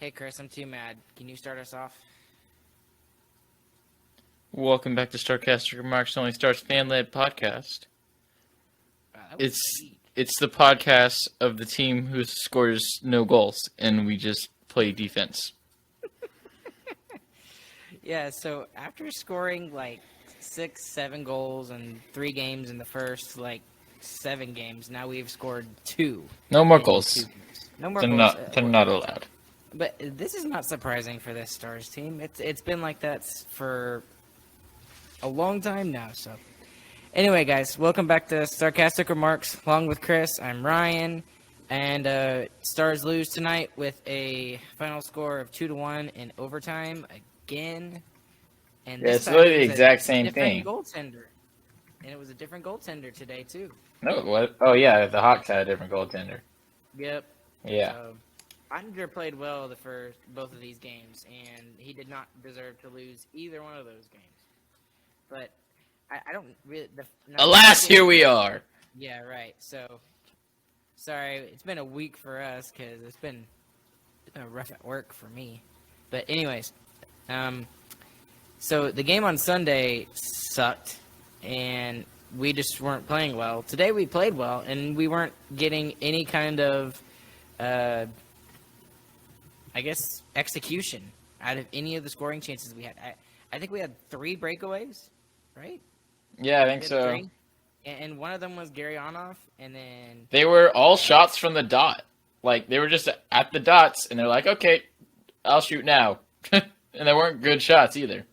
Hey, Chris, I'm too mad. Can you start us off? Welcome back to Starcastic Remarks, Only Stars fan-led podcast. Wow, that was It's weak. it's the podcast of the team who scores no goals, and we just play defense. Yeah, so after scoring like 6, 7 goals in 3 games in the first 7 games, now we've scored 2 No more in 2 goals. games. No more They're goals. not. They're not allowed. But this is not surprising for this Stars team. It's been like that for a long time now. So anyway, guys, welcome back to Sarcastic Remarks. Along with Chris, I'm Ryan. And Stars lose tonight with a final score of 2-1 in overtime again. And Yeah, this it's time literally it the was exact a same different thing. goaltender. And it was a different goaltender today, too. No, what? Oh yeah, the Hawks had a different goaltender. Yep. Yeah. So, Andre played well both of these games, and he did not deserve to lose either one of those games. But I don't really. Alas, here we are. Yeah, right. So, sorry, it's been a week for us because it's been rough at work for me. But anyways, so the game on Sunday sucked, and we just weren't playing well. Today we played well, and we weren't getting any kind of, I guess, execution out of any of the scoring chances we had. I think we had 3 breakaways, right? Yeah, I think We had so. 3. And one of them was Gary Onoff, and then They were all shots from the dot. Like they were just at the dots, and they're like, "Okay, I'll shoot now," and they weren't good shots either.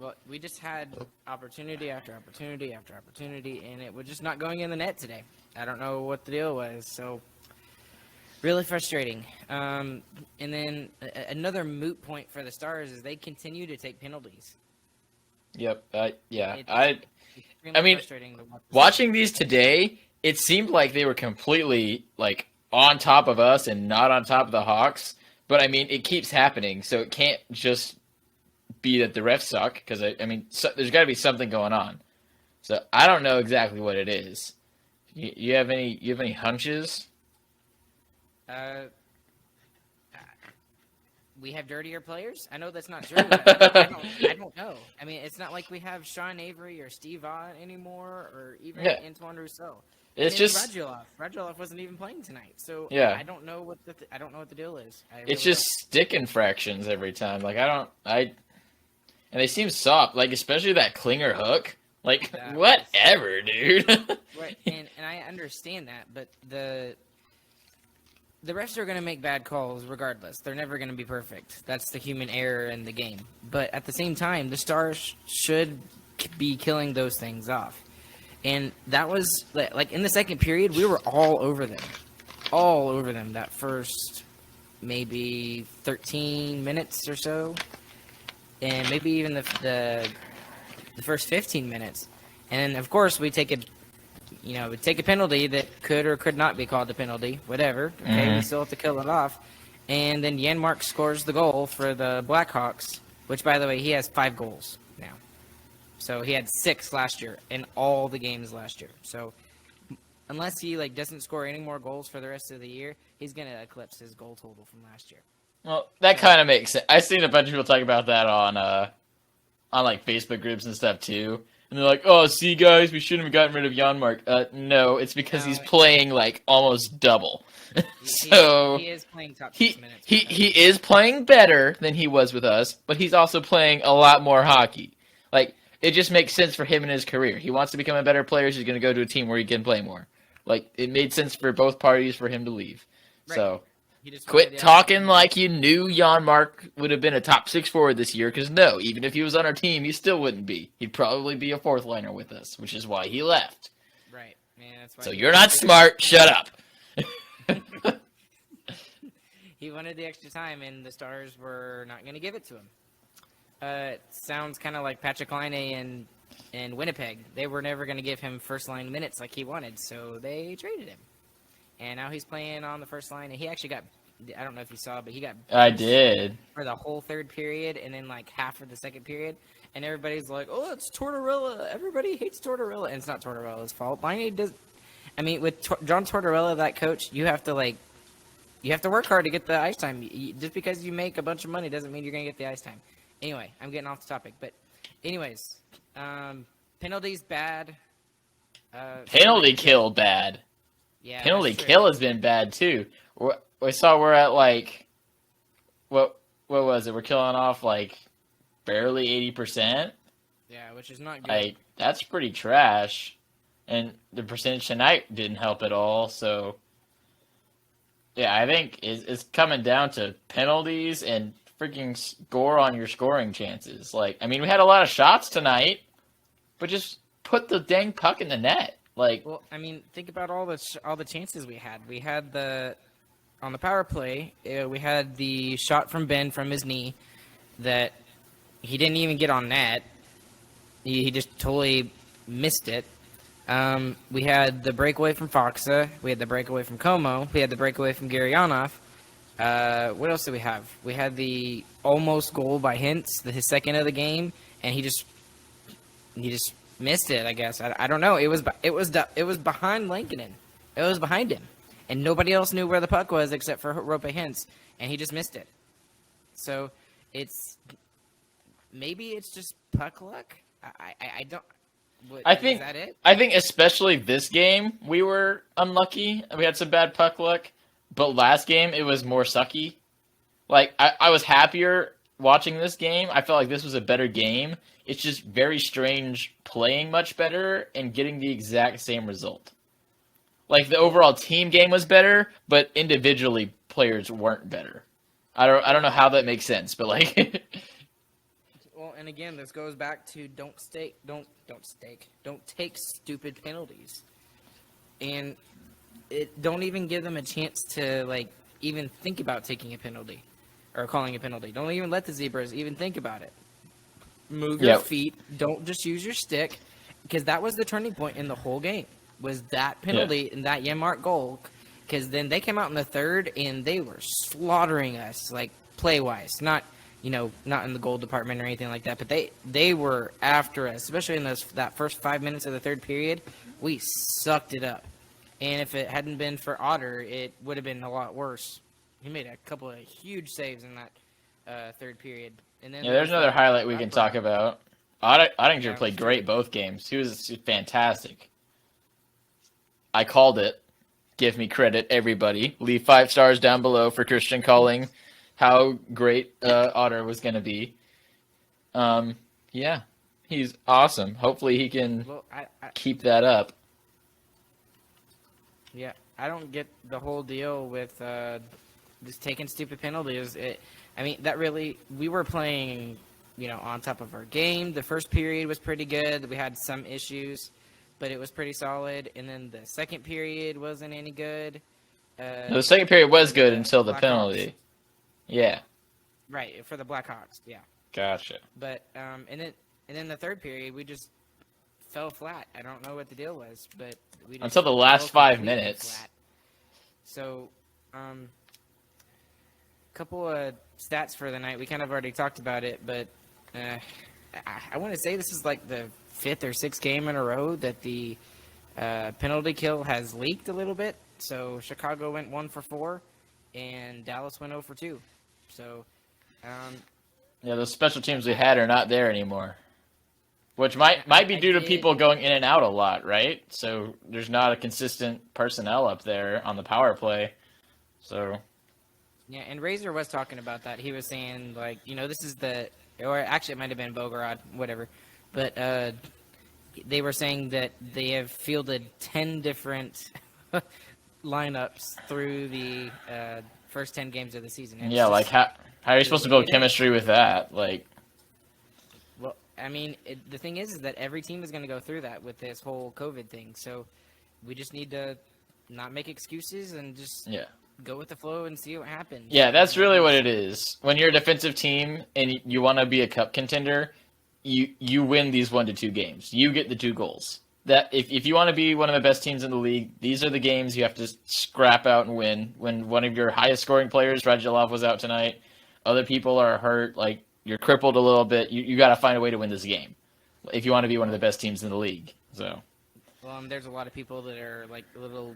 well, we just had opportunity after opportunity after opportunity, and it was just not going in the net today. I don't know what the deal was, so really frustrating. And then another moot point for the Stars is they continue to take penalties. Yep. Yeah. It's extremely mean, frustrating to watch. Watching these today, it seemed like they were completely like on top of us and not on top of the Hawks. But I mean, it keeps happening, so it can't just be that the refs suck. Because I mean, there's got to be something going on. So I don't know exactly what it is. You have any hunches? Uh, we have dirtier players. I know that's not true. I don't know. I mean, it's not like we have Sean Avery or Steve Ott anymore, or even Antoine Rousseau. It's just Radulov wasn't even playing tonight, so yeah. I don't know what the deal is. It's just stick infractions every time. Like and they seem soft. Like especially that Klinger hook. Like whatever, dude. Right, and I understand that, but the refs are going to make bad calls regardless. They're never going to be perfect. That's the human error in the game. But at the same time, the Stars should be killing those things off. And that was, like, in the second period, we were all over them. All over them that first maybe 13 minutes or so. And maybe even the first 15 minutes. And, of course, we take a penalty that could or could not be called a penalty, whatever. Okay, we still have to kill it off. And then Janmark scores the goal for the Blackhawks, which, by the way, he has 5 goals now. So he had 6 last year in all the games last year. So unless he doesn't score any more goals for the rest of the year, he's going to eclipse his goal total from last year. Well, that kind of makes sense. I've seen a bunch of people talk about that on like Facebook groups and stuff too. And they're like, "Oh, see, guys, we shouldn't have gotten rid of Janmark." No, it's because he's playing like almost double. So he is playing top 6 minutes. He is playing better than he was with us, but he's also playing a lot more hockey. Like it just makes sense for him in his career. He wants to become a better player. So he's going to go to a team where he can play more. Like it made sense for both parties for him to leave. Right. So. Quit talking like you knew Janmark would have been a top 6 forward this year, because no, even if he was on our team, he still wouldn't be. He'd probably be a 4th liner with us, which is why he left. Right. Yeah, that's why. So you're not smart. Shut up. He wanted the extra time, and the Stars were not going to give it to him. It sounds kind of like Patrick Laine in Winnipeg. They were never going to give him first-line minutes like he wanted, so they traded him. And now he's playing on the first line, and he actually got, I don't know if you saw, but he got... I did. For the whole third period, and then, half of the second period. And everybody's like, "Oh, it's Tortorella. Everybody hates Tortorella." And it's not Tortorella's fault. Laine does... I mean, with John Tortorella, that coach, you have to, You have to work hard to get the ice time. Just because you make a bunch of money doesn't mean you're gonna get the ice time. Anyway, I'm getting off the topic, but anyways, penalties bad. Penalty kill bad. Yeah, Penalty that's true. kill has been bad too. We saw we're at like what was it? We're killing off like barely 80%. Yeah, which is not good. Like that's pretty trash. And the percentage tonight didn't help at all. So yeah, I think it's coming down to penalties and freaking score on your scoring chances. Like I mean, we had a lot of shots tonight, but just put the dang puck in the net. Like Well, I mean, think about all the chances we had. We had on the power play, we had the shot from Ben from his knee that he didn't even get on net. He just totally missed it. We had the breakaway from Foxa. We had the breakaway from Como. We had the breakaway from Garyanov. What else did we have? We had the almost goal by Hintz, his second of the game, and he just missed it. I guess I don't know. It was behind Lankinen. It was behind him, and nobody else knew where the puck was except for Rope Hintz, and he just missed it. So maybe it's just puck luck. I don't. I think is that it? I think especially this game we were unlucky. We had some bad puck luck, but last game it was more sucky. Like I was happier watching this game. I felt like this was a better game. It's just very strange playing much better and getting the exact same result. Like the overall team game was better, but individually players weren't better. I don't know how that makes sense, but like Well, and again, this goes back to don't take stupid penalties, and don't even give them a chance to like even think about taking a penalty or calling a penalty. Don't even let the Zebras even think about it. Move your feet. Don't just use your stick, because that was the turning point in the whole game. Was that penalty and that Yenmark goal? Because then they came out in the third and they were slaughtering us, like play wise, not in the goal department or anything like that, but they were after us, especially in that first 5 minutes of the third period. We sucked it up, and if it hadn't been for Otter, it would have been a lot worse. He made a couple of huge saves in that third period. And then there's another highlight we can talk about. Ottinger played great both games. He was fantastic. I called it. Give me credit, everybody. Leave 5 stars down below for Christian calling how great Otter was going to be. Yeah, he's awesome. Hopefully he can keep that up. Yeah, I don't get the whole deal with just taking stupid penalties. We were playing, on top of our game. The first period was pretty good. We had some issues, but it was pretty solid. And then the second period wasn't any good. The second period was good until the penalty. Yeah. Right, for the Blackhawks, yeah. Gotcha. But and then the third period we just fell flat. I don't know what the deal was, but we just until the last 5 minutes. Flat. So, couple of stats for the night. We kind of already talked about it, but I want to say this is like the 5th or 6th game in a row that the penalty kill has leaked a little bit. So Chicago went 1 for 4, and Dallas went 0 for 2. So, yeah, those special teams we had are not there anymore, which might be due to people going in and out a lot, right? So there's not a consistent personnel up there on the power play. So. Yeah, and Razor was talking about that. He was saying, like, this is or actually it might have been Bogorod, whatever. But they were saying that they have fielded 10 different lineups through the first 10 games of the season. And yeah, like, how are you supposed to build chemistry with that? Like, well, I mean, the thing is that every team is going to go through that with this whole COVID thing. So we just need to not make excuses and just go with the flow and see what happens. Yeah, that's really what it is. When you're a defensive team and you want to be a cup contender, you win these 1 to 2 games. You get the 2 goals. That if you want to be one of the best teams in the league, these are the games you have to scrap out and win. When one of your highest scoring players, Radulov, was out tonight, other people are hurt, like you're crippled a little bit, you got to find a way to win this game if you want to be one of the best teams in the league. So, well, there's a lot of people that are like a little,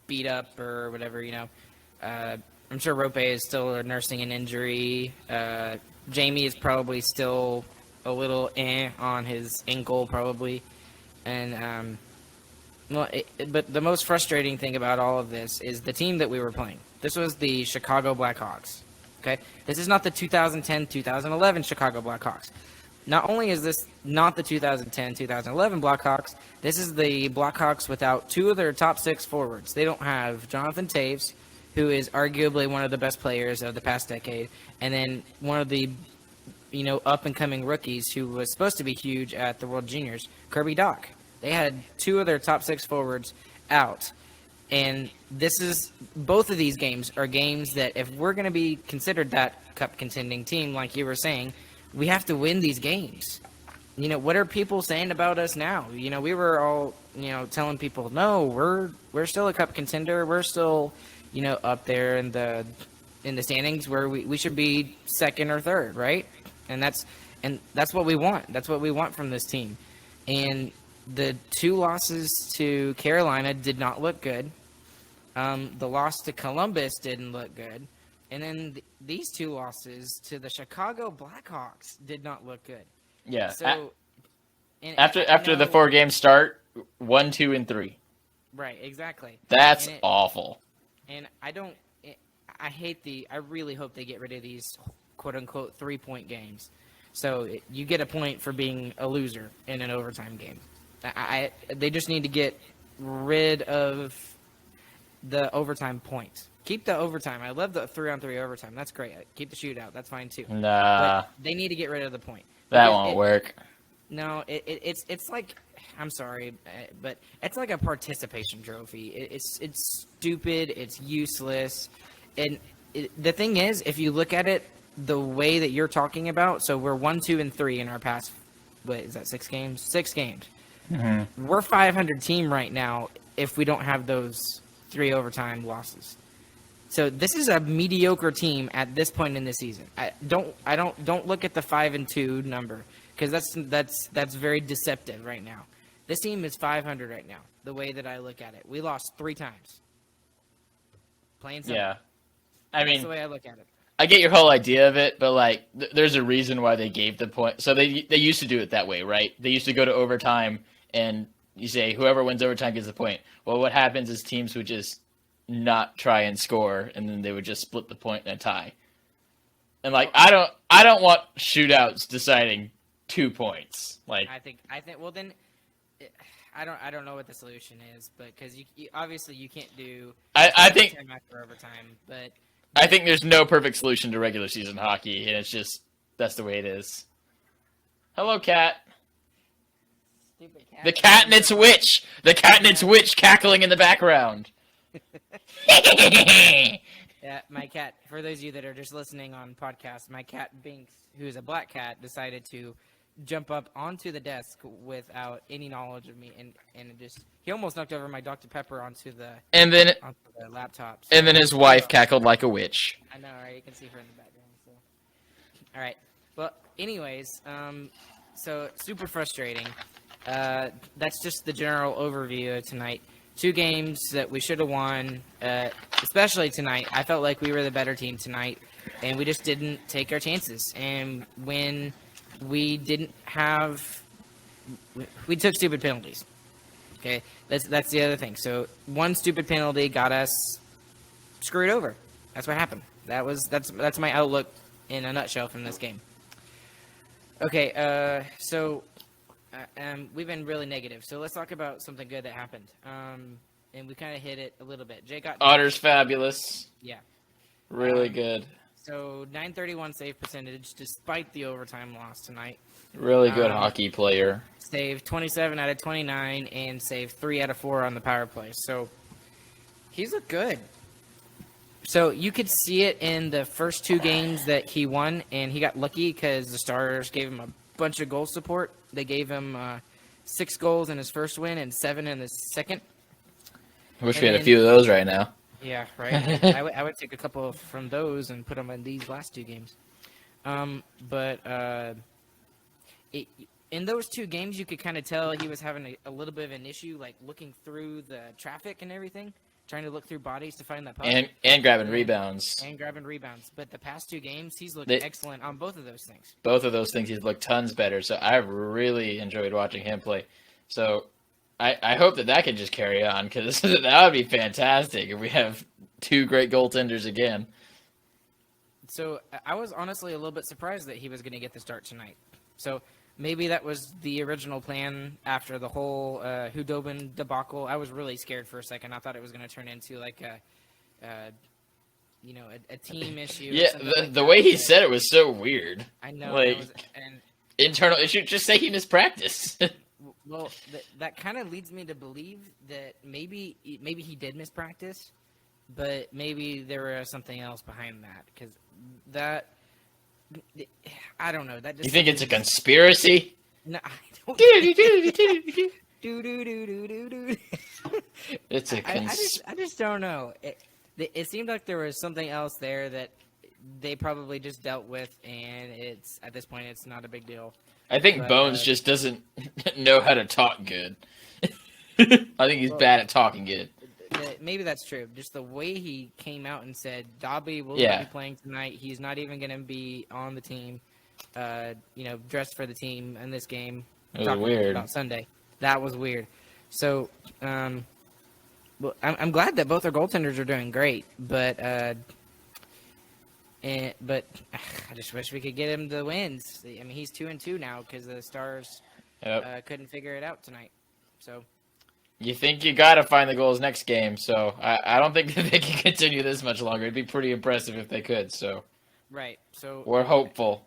beat up or whatever. I'm sure Rope is still nursing an injury. Jamie is probably still a little on his ankle, probably. And but the most frustrating thing about all of this is the team that we were playing. This was the Chicago Blackhawks. Okay, this is not the 2010-2011 Chicago Blackhawks. Not only is this not the 2010-2011 Blackhawks, this is the Blackhawks without two of their top six forwards. They don't have Jonathan Taves, who is arguably one of the best players of the past decade, and then one of the up-and-coming rookies who was supposed to be huge at the World Juniors, Kirby Dach. They had two of their top six forwards out. And both of these games are games that if we're going to be considered that cup contending team, like you were saying, we have to win these games. What are people saying about us now? We were all, telling people, no, we're still a cup contender. We're still, up there in the standings where we should be second or third, right? And that's what we want. That's what we want from this team. And the two losses to Carolina did not look good. The loss to Columbus didn't look good. And then these two losses to the Chicago Blackhawks did not look good. Yeah. So after the 4 games start, 1, 2, and 3. Right, exactly. That's awful. And I really hope they get rid of these quote unquote 3-point games. So you get a point for being a loser in an overtime game. They just need to get rid of the overtime points. Keep the overtime. I love the 3-on-3 overtime. That's great. Keep the shootout. That's fine too. Nah. But they need to get rid of the point. That won't work. No, it's like, I'm sorry, but it's like a participation trophy. It's stupid. It's useless. And the thing is, if you look at it the way that you're talking about, so we're 1, 2, and 3 in our past. What is that? 6 games. 6 games. Mm-hmm. We're 500 team right now if we don't have those 3 overtime losses. So this is a mediocre team at this point in the season. Don't look at the 5-2 number because that's very deceptive right now. This team is 500 right now. The way that I look at it, we lost 3 times. Plain simple. Yeah, That's the way I look at it. I get your whole idea of it, but like, there's a reason why they gave the point. So they used to do it that way, right? They used to go to overtime, and you say whoever wins overtime gets the point. Well, what happens is teams would just not try and score, and then they would just split the point in a tie. And like, I don't want shootouts deciding 2 points. Like, I think. Well, then, I don't know what the solution is, but because you obviously you can't do. I think after overtime, but. I think there's no perfect solution to regular season hockey, and it's just that's the way it is. Hello, cat. Stupid cat. The cat and its witch. The cat and its witch cackling in the background. Yeah, my cat. For those of you that are just listening on podcast, my cat Binks, who is a black cat, decided to jump up onto the desk without any knowledge of me, and he almost knocked over my Dr. Pepper onto the laptop. So. And then his wife cackled like a witch. I know, right? You can see her in the background. So. All right. Well, anyways, so super frustrating. That's just the general overview of tonight. 2 games that we should have won, especially tonight. I felt like we were the better team tonight, and we just didn't take our chances. And when we we took stupid penalties. Okay, that's the other thing. So one stupid penalty got us screwed over. That's what happened. That's my outlook in a nutshell from this game. Okay, so we've been really negative. So let's talk about something good that happened. And we kind of hit it a little bit. Jay got Otter's fabulous. Yeah. Really good. So 931 save percentage despite the overtime loss tonight. Really good hockey player. Saved 27 out of 29 and saved 3 out of 4 on the power play. So he's looked good. So you could see it in the first 2 games that he won, and he got lucky because the Stars gave him a bunch of goal support. They gave him 6 goals in his first win and 7 in his second. I wish we had a few of those right now. Yeah, right. I would take a couple from those and put them in these last 2 games. In those 2 games, you could kind of tell he was having a little bit of an issue, like looking through the traffic and everything. trying to look through bodies to find that puck. And grabbing rebounds. And grabbing rebounds. But the past 2 games, he's looked excellent on both of those things. Both of those things, he's looked tons better. So I've really enjoyed watching him play. So I hope that can just carry on, because that would be fantastic if we have 2 great goaltenders again. So I was honestly a little bit surprised that he was going to get the start tonight. So maybe that was the original plan after the whole Hudobin debacle. I was really scared for a second. I thought it was going to turn into like a team issue. Yeah, the way he said it was so weird. I know. Like, internal issue. Just say he missed practice. Well, that kind of leads me to believe that maybe he did miss practice, but maybe there was something else behind that, because that, I don't know. That just, you think it's a conspiracy? No, I don't. It's a I just don't know. It seemed like there was something else there that they probably just dealt with, and it's at this point it's not a big deal. I think Bones just doesn't know how to talk good. I think he's bad at talking good. Maybe that's true. Just the way he came out and said Dobby will not be playing tonight. He's not even going to be on the team. Dressed for the team in this game. It was weird. About Sunday. That was weird. So, I'm glad that both our goaltenders are doing great, but I just wish we could get him the wins. I mean, he's 2-2 now because the Stars couldn't figure it out tonight. So. You think you got to find the goals next game, so I don't think that they can continue this much longer. It'd be pretty impressive if they could. So. Right. So. We're hopeful.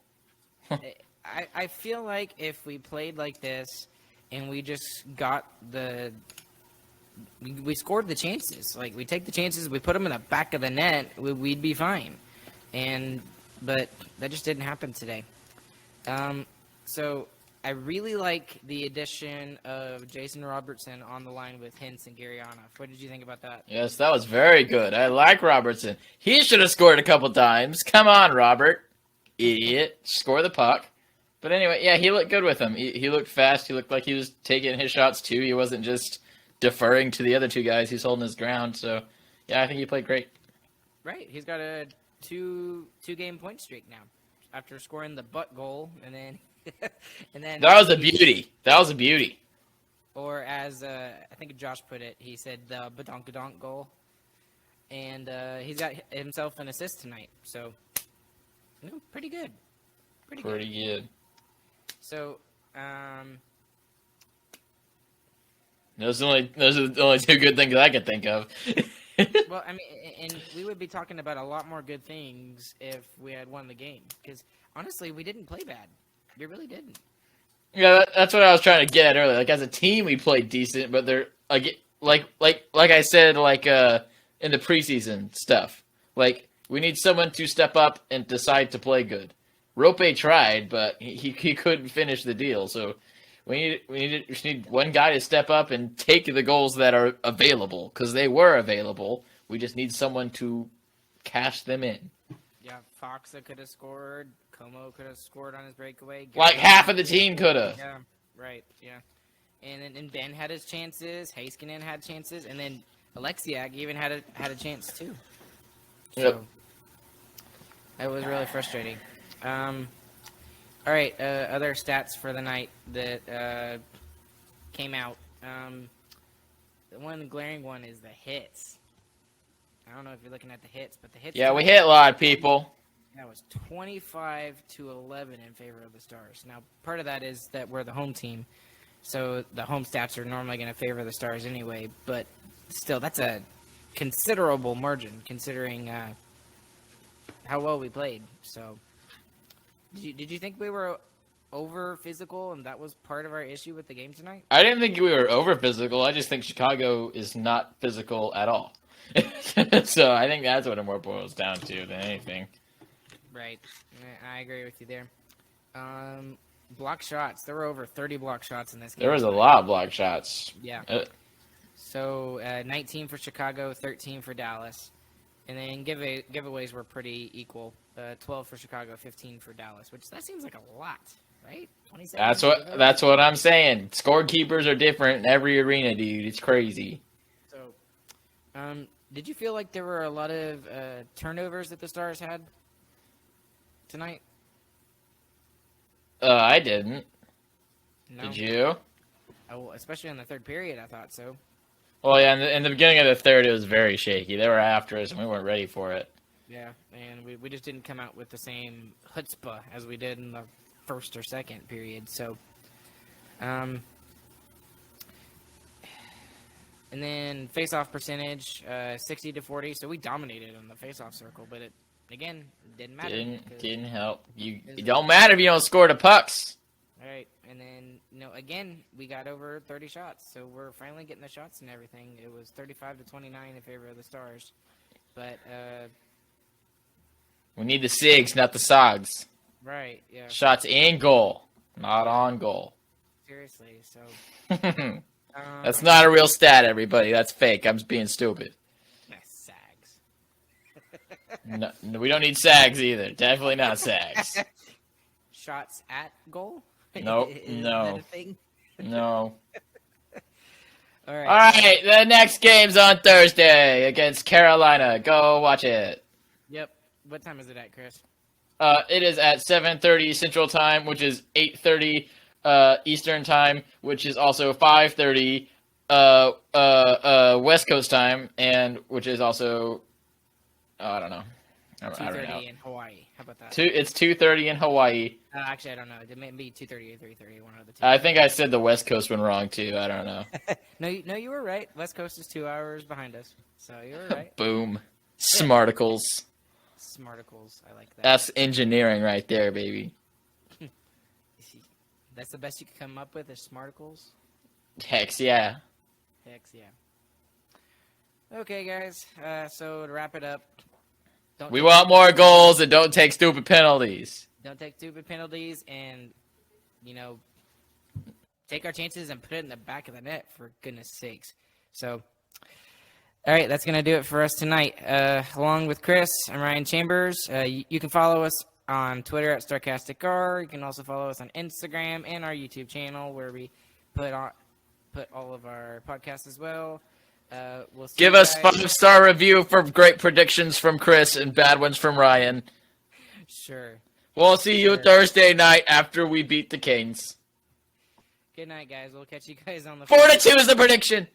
I feel like if we played like this and we just got we scored the chances. Like, we take the chances, we put them in the back of the net, we'd be fine. But that just didn't happen today. So I really like the addition of Jason Robertson on the line with Hintz and Gurianov. What did you think about that? Yes, that was very good. I like Robertson. He should have scored a couple times. Come on, Robert. Idiot. Score the puck. But anyway, yeah, he looked good with him. He looked fast. He looked like he was taking his shots, too. He wasn't just deferring to the other 2 guys. He's holding his ground. So, yeah, I think he played great. Right. He's got a two-game point streak now after scoring the butt goal, and then that was a beauty. That was a beauty. Or as I think Josh put it, he said the badonkadonk goal, and he's got himself an assist tonight. So, pretty good. Pretty good. So, those are the only 2 good things I can think of. Well, I mean, and we would be talking about a lot more good things if we had won the game. Because honestly, we didn't play bad. We really didn't. Yeah, that's what I was trying to get at earlier. Like, as a team, we played decent, but they're like I said, in the preseason stuff. Like, we need someone to step up and decide to play good. Rope tried, but he couldn't finish the deal. So we need one guy to step up and take the goals that are available, because they were available. We just need someone to cash them in. Yeah, Foxa could have scored. Como could have scored on his breakaway. Like half of the team could have. Yeah, right. Yeah, and Ben had his chances. Heiskanen had chances, and then Alexiak even had a chance too. So that was really frustrating. All right, other stats for the night that came out. The one glaring one is the hits. I don't know if you're looking at the hits, but the hits. Yeah, we hit a lot of people. That was 25-11 in favor of the Stars. Now, part of that is that we're the home team, so the home stats are normally going to favor the Stars anyway. But still, that's a considerable margin considering how well we played. So, did you think we were over physical and that was part of our issue with the game tonight? I didn't think we were over physical. I just think Chicago is not physical at all. So I think that's what it more boils down to than anything. Right. I agree with you there. Block shots. There were over 30 block shots in this game. There was a lot of block shots. Yeah. So 19 for Chicago, 13 for Dallas. And then giveaways were pretty equal. 12 for Chicago, 15 for Dallas, which that seems like a lot, right? 27. That's what I'm saying. Scorekeepers are different in every arena, dude. It's crazy. So, Did you feel like there were a lot of turnovers that the Stars had tonight? I didn't. No. Did you? Oh, especially in the third period, I thought so. Well, yeah, in the beginning of the third, it was very shaky. They were after us, and we weren't ready for it. Yeah, and we just didn't come out with the same chutzpah as we did in the first or second period. So, and then face-off percentage, 60-40. So we dominated on the face-off circle, but it again didn't matter. Didn't help. It don't matter if you don't score the pucks. All right, and then again we got over 30 shots, so we're finally getting the shots and everything. It was 35-29 in favor of the Stars, but we need the SIGs, not the SOGs. right, yeah, Shots in goal, not on goal. seriously. So That's not a real stat, everybody. That's fake. I'm just being stupid. Sags. No, we don't need SAGs either. Definitely not SAGs. Shots at goal. Nope, Is no. that a thing? No. All right. All right, the next game's on Thursday against Carolina. Go watch it. Yep. What time is it at, Chris? It is at 7:30 Central Time, which is 8:30 Eastern Time, which is also 5:30 West Coast Time, and which is also I don't know. I don't know. 2:30 in Hawaii. How about that? It's 2:30 in Hawaii. Actually, I don't know. It may be 2:30 or 3:30. One of the two. I think I said the West Coast one wrong too. I don't know. No, you were right. West Coast is 2 hours behind us, so you were right. Boom. Smarticles. Smarticles. I like that. That's engineering right there, baby. That's the best you could come up with is smarticles. Hex yeah. Hex yeah. Okay, guys. So to wrap it up, We want more goals and don't take stupid penalties. Don't take stupid penalties, and take our chances and put it in the back of the net, for goodness sakes. So, all right, that's gonna do it for us tonight. Along with Chris, I'm Ryan Chambers. You can follow us on Twitter at StarcasticR. You can also follow us on Instagram and our YouTube channel, where we put all of our podcasts as well. We'll see Give you us guys. 5-star review for great predictions from Chris and bad ones from Ryan. Sure. We'll see you Thursday night after we beat the Kings. Good night, guys. We'll catch you guys on the 4-2 is the prediction.